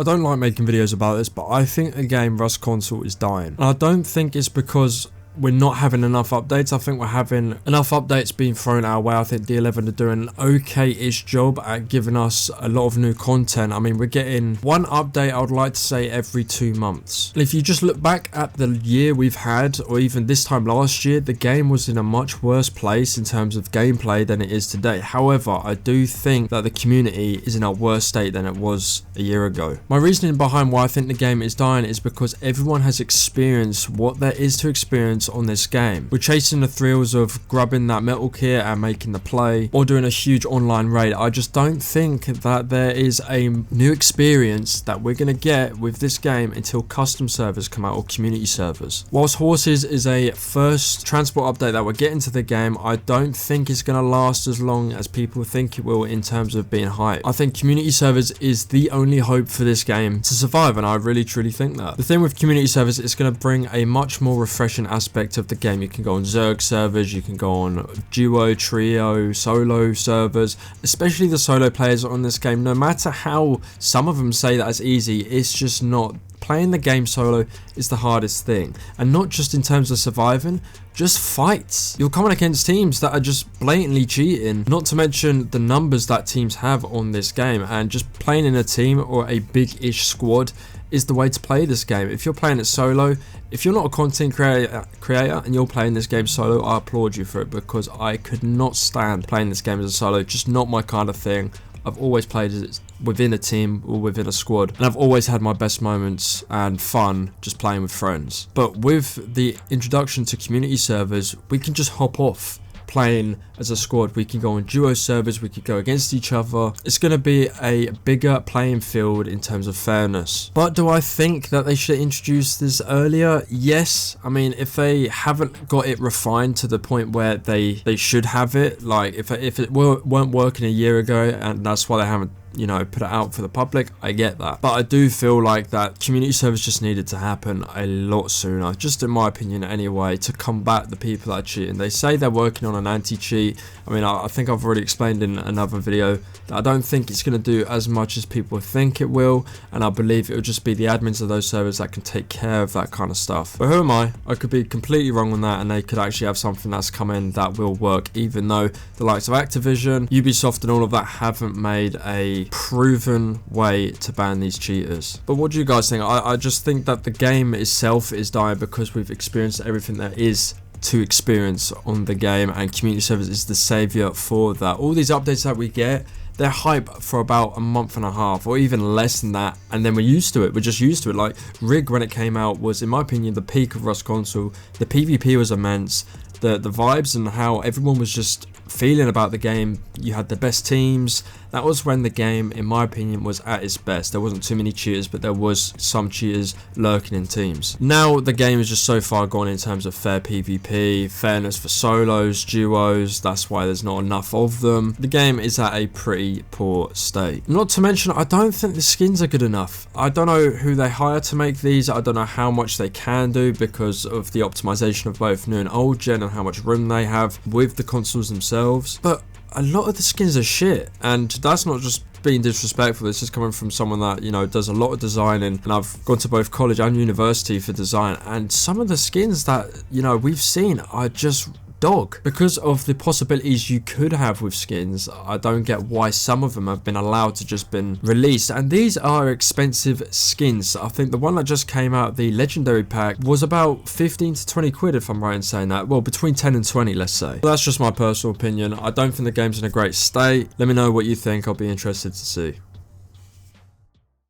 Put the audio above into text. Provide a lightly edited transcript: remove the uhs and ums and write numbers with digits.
I don't like making videos about this, but I think the game Rust Console is dying. And I don't think it's because we're not having enough updates. I think we're having enough updates being thrown our way. I think D11 are doing an okay-ish job at giving us a lot of new content. I mean, we're getting one update, I would like to say, every 2 months. And if you just look back at the year we've had, or even this time last year, the game was in a much worse place in terms of gameplay than it is today. However, I do think that the community is in a worse state than it was a year ago. My reasoning behind why I think the game is dying is because everyone has experienced what there is to experience on this game. We're chasing the thrills of grabbing that metal kit and making the play, or doing a huge online raid. I just don't think that there is a new experience that we're going to get with this game until custom servers come out, or community servers. Whilst Horses is a first transport update that we're getting to the game, I don't think it's going to last as long as people think it will in terms of being hyped. I think community servers is the only hope for this game to survive, and I really truly think that. The thing with community servers, it's going to bring a much more refreshing aspect of the game. You can go on Zerg servers, you can go on duo, trio, solo servers, especially the solo players on this game. No matter how some of them say that it's easy, it's just not. Playing the game solo is the hardest thing, and not just in terms of surviving, just fights. You're coming against teams that are just blatantly cheating, not to mention the numbers that teams have on this game, and just playing in a team or a big-ish squad is the way to play this game. If you're playing it solo, if you're not a content creator and you're playing this game solo, I applaud you for it, because I could not stand playing this game as a solo. Just not my kind of thing. I've always played it within a team or within a squad, and I've always had my best moments and fun just playing with friends. But with the introduction to community servers, we can just hop off playing as a squad. We can go on duo servers, we could go against each other. It's going to be a bigger playing field in terms of fairness. But do I think that they should introduce this earlier? Yes. I mean, if they haven't got it refined to the point where they should have it, like if it weren't working a year ago and that's why they haven't, you know, put it out for the public, I get that. But I do feel like that community service just needed to happen a lot sooner, just in my opinion anyway, to combat the people that are cheating. They say they're working on an anti-cheat. I mean, I think I've already explained in another video that I don't think it's going to do as much as people think it will, and I believe it will just be the admins of those servers that can take care of that kind of stuff. But who am I? I could be completely wrong on that, and they could actually have something that's come in that will work, even though the likes of Activision, Ubisoft and all of that haven't made a proven way to ban these cheaters. But what do you guys think? I just think that the game itself is dying because we've experienced everything there is to experience on the game, and community service is the savior for that. All these updates that we get, they're hype for about a month and a half or even less than that, and then we're used to it. We're just used to it. Like Rig, when it came out, was in my opinion the peak of Rust Console. The PvP was immense. The vibes and how everyone was just feeling about the game. You had the best teams. That was when the game, in my opinion, was at its best. There wasn't too many cheaters, but there was some cheaters lurking in teams. Now the game is just so far gone in terms of fair PvP, fairness for solos, duos. That's why there's not enough of them. The game is at a pretty poor state. Not to mention, I don't think the skins are good enough. I don't know who they hire to make these. I don't know how much they can do because of the optimization of both new and old gen and how much room they have with the consoles themselves. But a lot of the skins are shit, and that's not just being disrespectful. This is coming from someone that, you know, does a lot of designing, and I've gone to both college and university for design, and some of the skins that, you know, we've seen are just dog. Because of the possibilities you could have with skins, I don't get why some of them have been allowed to just been released, and these are expensive skins. I think the one that just came out, the legendary pack, was about 15 to 20 quid if I'm right in saying that. Well, between 10 and 20, let's say. But that's just my personal opinion. I don't think the game's in a great state. Let me know what you think. I'll be interested to see.